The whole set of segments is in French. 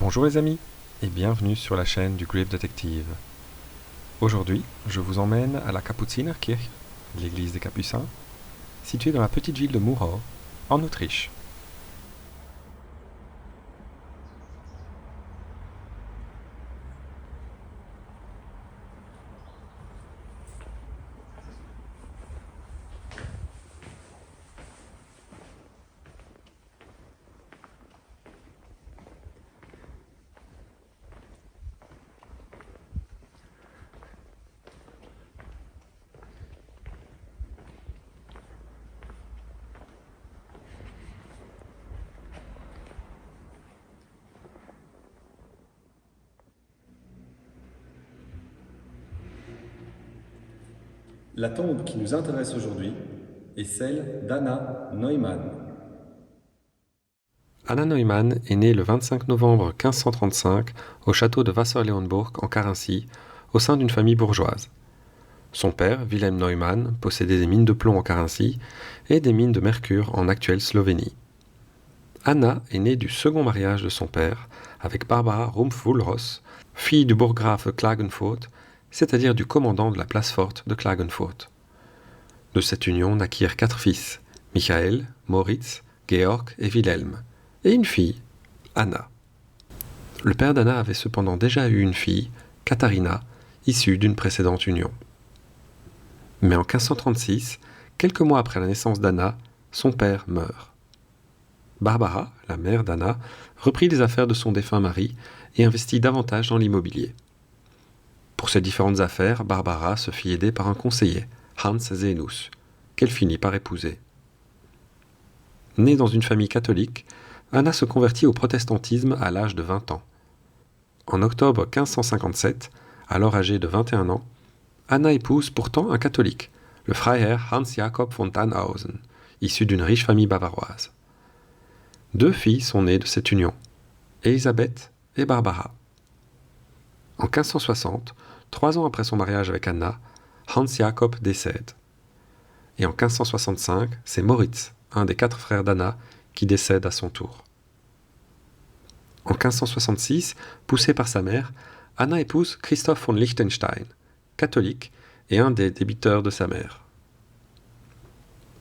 Bonjour les amis et bienvenue sur la chaîne du Grief Detective. Aujourd'hui, je vous emmène à la Kapuzinerkirche, l'église des Capucins, située dans la petite ville de Murau, en Autriche. La tombe qui nous intéresse aujourd'hui est celle d'Anna Neumann. Anna Neumann est née le 25 novembre 1535 au château de Wasserleonburg en Carinthie, au sein d'une famille bourgeoise. Son père, Wilhelm Neumann, possédait des mines de plomb en Carinthie et des mines de mercure en actuelle Slovénie. Anna est née du second mariage de son père avec Barbara Rumpf-Wulros, fille du bourggraf Klagenfurt, c'est-à-dire du commandant de la place forte de Klagenfurt. De cette union naquirent 4 fils, Michael, Moritz, Georg et Wilhelm, et une fille, Anna. Le père d'Anna avait cependant déjà eu une fille, Katharina, issue d'une précédente union. Mais en 1536, quelques mois après la naissance d'Anna, son père meurt. Barbara, la mère d'Anna, reprit les affaires de son défunt mari et investit davantage dans l'immobilier. Pour ces différentes affaires, Barbara se fit aider par un conseiller, Hans Zenus, qu'elle finit par épouser. Née dans une famille catholique, Anna se convertit au protestantisme à l'âge de 20 ans. En octobre 1557, alors âgée de 21 ans, Anna épouse pourtant un catholique, le Freiherr Hans Jakob von Tannhausen, issu d'une riche famille bavaroise. 2 filles sont nées de cette union, Elisabeth et Barbara. En 1560, 3 ans après son mariage avec Anna, Hans Jakob décède. Et en 1565, c'est Moritz, un des 4 frères d'Anna, qui décède à son tour. En 1566, poussée par sa mère, Anna épouse Christoph von Liechtenstein, catholique et un des débiteurs de sa mère.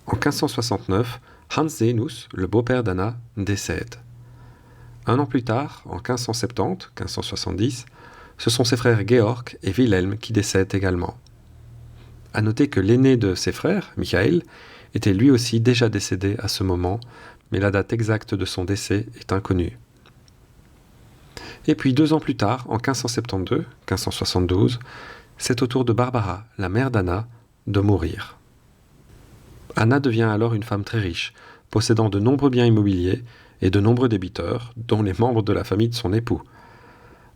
En 1569, Hans Zenus, le beau-père d'Anna, décède. Un an plus tard, en 1570, ce sont ses frères Georg et Wilhelm qui décèdent également. À noter que l'aîné de ses frères, Michael, était lui aussi déjà décédé à ce moment, mais la date exacte de son décès est inconnue. Et puis 2 ans plus tard, en 1572, c'est au tour de Barbara, la mère d'Anna, de mourir. Anna devient alors une femme très riche, possédant de nombreux biens immobiliers et de nombreux débiteurs, dont les membres de la famille de son époux.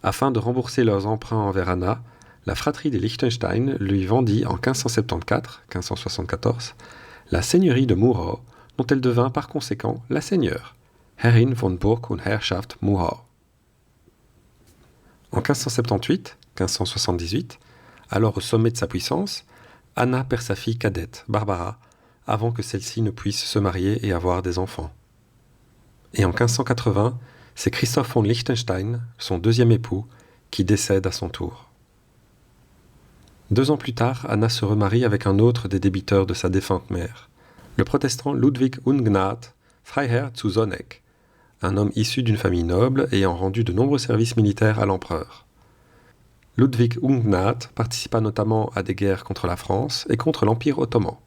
Afin de rembourser leurs emprunts envers Anna, la fratrie des Liechtenstein lui vendit en 1574 la seigneurie de Murau, dont elle devint par conséquent la seigneur, Herrin von Burg und Herrschaft Murau. En 1578, alors au sommet de sa puissance, Anna perd sa fille cadette, Barbara, avant que celle-ci ne puisse se marier et avoir des enfants. Et en 1580, c'est Christoph von Liechtenstein, son deuxième époux, qui décède à son tour. 2 ans plus tard, Anna se remarie avec un autre des débiteurs de sa défunte mère, le protestant Ludwig Ungnad, Freiherr zu Sonneck, un homme issu d'une famille noble ayant rendu de nombreux services militaires à l'empereur. Ludwig Ungnad participa notamment à des guerres contre la France et contre l'Empire ottoman.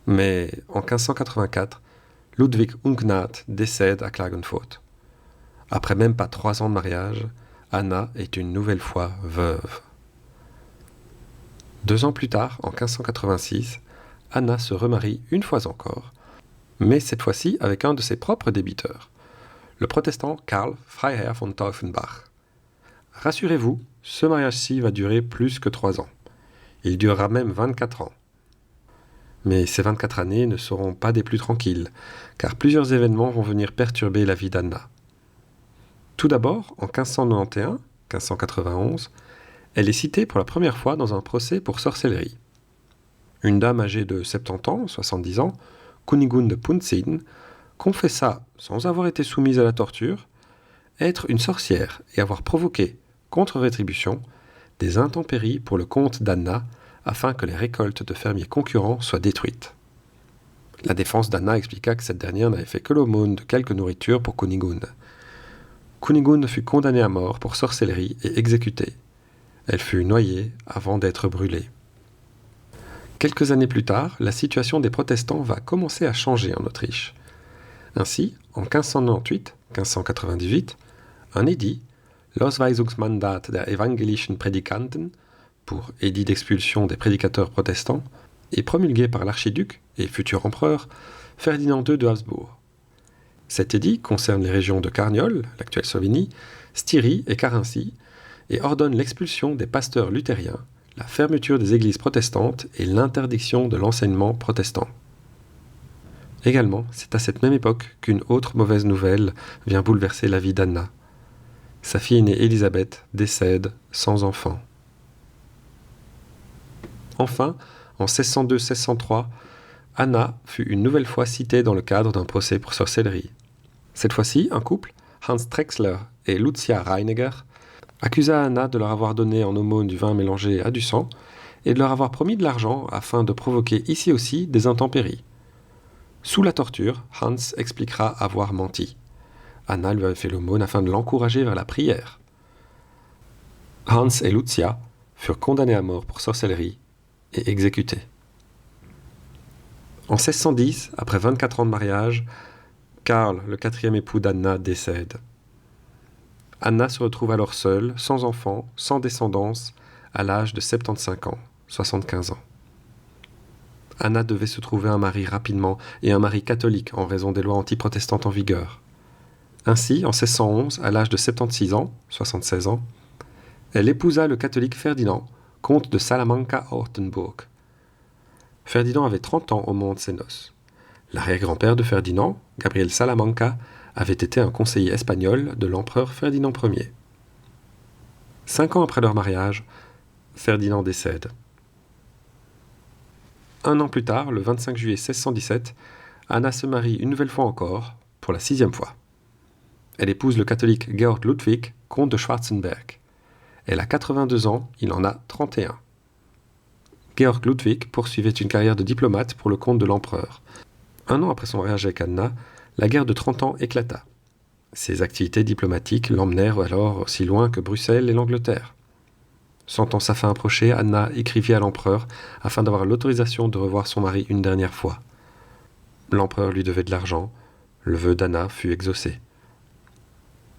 Mais en 1584, Ludwig Ungnad décède à Klagenfurt. Après même pas 3 ans de mariage, Anna est une nouvelle fois veuve. 2 ans plus tard, en 1586, Anna se remarie une fois encore, mais cette fois-ci avec un de ses propres débiteurs, le protestant Karl Freiherr von Taufenbach. Rassurez-vous, ce mariage-ci va durer plus que 3 ans. Il durera même 24 ans. Mais ces 24 années ne seront pas des plus tranquilles, car plusieurs événements vont venir perturber la vie d'Anna. Tout d'abord, en 1591, elle est citée pour la première fois dans un procès pour sorcellerie. Une dame âgée de 70 ans, 70 ans, Kunigunde Punzin, confessa, sans avoir été soumise à la torture, être une sorcière et avoir provoqué, contre rétribution, des intempéries pour le compte d'Anna afin que les récoltes de fermiers concurrents soient détruites. La défense d'Anna expliqua que cette dernière n'avait fait que l'aumône de quelques nourritures pour Kunigunde. Kunigunde fut condamnée à mort pour sorcellerie et exécutée. Elle fut noyée avant d'être brûlée. Quelques années plus tard, la situation des protestants va commencer à changer en Autriche. Ainsi, en 1598, un édit, Losweisungsmandat der evangelischen Predikanten, pour édit d'expulsion des prédicateurs protestants, est promulgué par l'archiduc et futur empereur Ferdinand II de Habsbourg. Cet édit concerne les régions de Carniole, l'actuelle Slovénie, Styrie et Carinthie, et ordonne l'expulsion des pasteurs luthériens, la fermeture des églises protestantes et l'interdiction de l'enseignement protestant. Également, c'est à cette même époque qu'une autre mauvaise nouvelle vient bouleverser la vie d'Anna. Sa fille aînée Élisabeth décède sans enfant. Enfin, en 1602-1603, Anna fut une nouvelle fois citée dans le cadre d'un procès pour sorcellerie. Cette fois-ci, un couple, Hans Trexler et Lucia Reiniger, accusa Anna de leur avoir donné en aumône du vin mélangé à du sang et de leur avoir promis de l'argent afin de provoquer ici aussi des intempéries. Sous la torture, Hans expliquera avoir menti. Anna lui avait fait l'aumône afin de l'encourager vers la prière. Hans et Lucia furent condamnés à mort pour sorcellerie et exécutés. En 1610, après 24 ans de mariage, Karl, le quatrième époux d'Anna, décède. Anna se retrouve alors seule, sans enfant, sans descendance, à l'âge de 75 ans, 75 ans. Anna devait se trouver un mari rapidement, et un mari catholique en raison des lois anti-protestantes en vigueur. Ainsi, en 1611, à l'âge de 76 ans, 76 ans, elle épousa le catholique Ferdinand, comte de Salamanca-Ortenburg. Ferdinand avait 30 ans au moment de ses noces. L'arrière-grand-père de Ferdinand, Gabriel Salamanca, avait été un conseiller espagnol de l'empereur Ferdinand Ier. 5 ans après leur mariage, Ferdinand décède. Un an plus tard, le 25 juillet 1617, Anna se marie une nouvelle fois encore, pour la 6e fois. Elle épouse le catholique Georg Ludwig, comte de Schwarzenberg. Elle a 82 ans, il en a 31. Georg Ludwig poursuivait une carrière de diplomate pour le compte de l'empereur. Un an après son mariage avec Anna, la guerre de 30 ans éclata. Ses activités diplomatiques l'emmenèrent alors aussi loin que Bruxelles et l'Angleterre. Sentant sa fin approcher, Anna écrivit à l'empereur afin d'avoir l'autorisation de revoir son mari une dernière fois. L'empereur lui devait de l'argent. Le vœu d'Anna fut exaucé.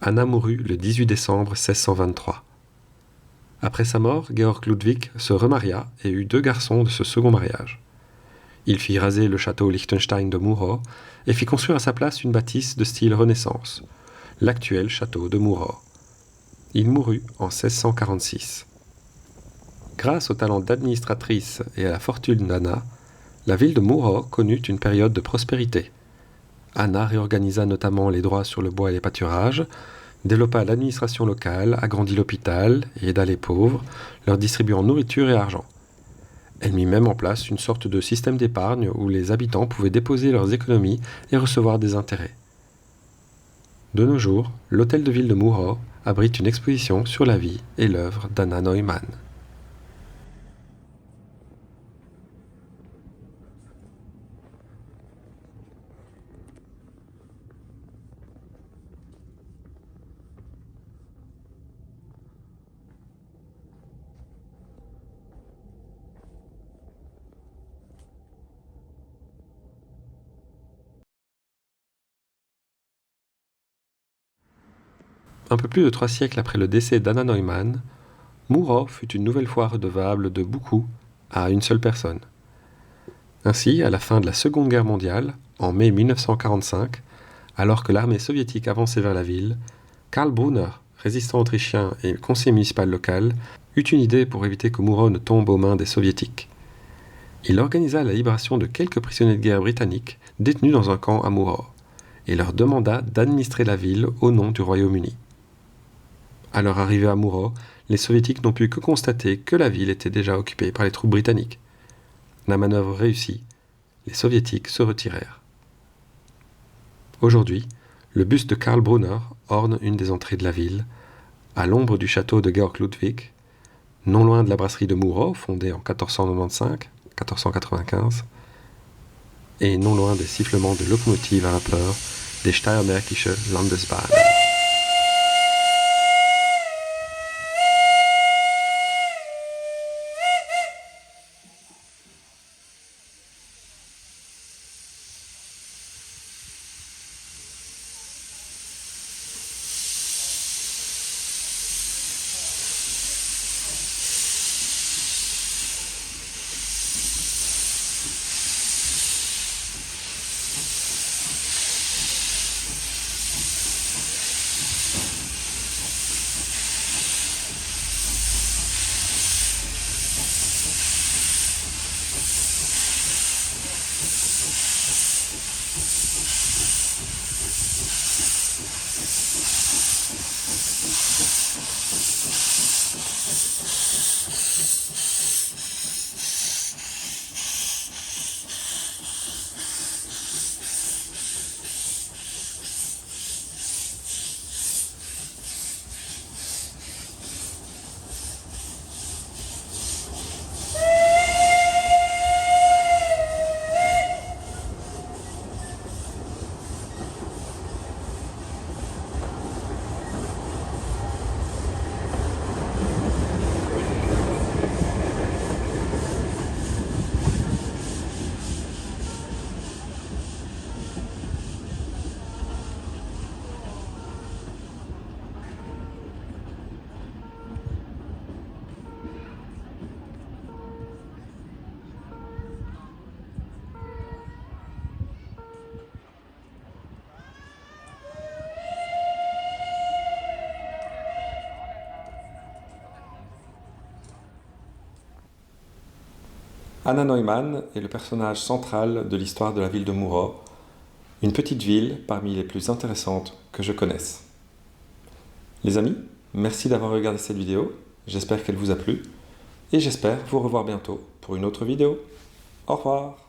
Anna mourut le 18 décembre 1623. Après sa mort, Georg Ludwig se remaria et eut 2 garçons de ce second mariage. Il fit raser le château Liechtenstein de Murau et fit construire à sa place une bâtisse de style Renaissance, l'actuel château de Murau. Il mourut en 1646. Grâce au talent d'administratrice et à la fortune d'Anna, la ville de Murau connut une période de prospérité. Anna réorganisa notamment les droits sur le bois et les pâturages, développa l'administration locale, agrandit l'hôpital et aida les pauvres, leur distribuant nourriture et argent. Elle mit même en place une sorte de système d'épargne où les habitants pouvaient déposer leurs économies et recevoir des intérêts. De nos jours, l'hôtel de ville de Murau abrite une exposition sur la vie et l'œuvre d'Anna Neumann. Un peu plus de 3 siècles après le décès d'Anna Neumann, Murau fut une nouvelle fois redevable de beaucoup à une seule personne. Ainsi, à la fin de la Seconde Guerre mondiale, en mai 1945, alors que l'armée soviétique avançait vers la ville, Karl Brunner, résistant autrichien et conseiller municipal local, eut une idée pour éviter que Murau ne tombe aux mains des soviétiques. Il organisa la libération de quelques prisonniers de guerre britanniques détenus dans un camp à Murau et leur demanda d'administrer la ville au nom du Royaume-Uni. À leur arrivée à Murau, les soviétiques n'ont pu que constater que la ville était déjà occupée par les troupes britanniques. La manœuvre réussie, les soviétiques se retirèrent. Aujourd'hui, Le buste de Karl Brunner orne une des entrées de la ville, à l'ombre du château de Georg Ludwig, non loin de la brasserie de Moureaux, fondée en 1495-1495, et non loin des sifflements de locomotives à vapeur des Steiermärkische Landesbahn. Anna Neumann est le personnage central de l'histoire de la ville de Murau, une petite ville parmi les plus intéressantes que je connaisse. Les amis, merci d'avoir regardé cette vidéo, j'espère qu'elle vous a plu, et j'espère vous revoir bientôt pour une autre vidéo. Au revoir!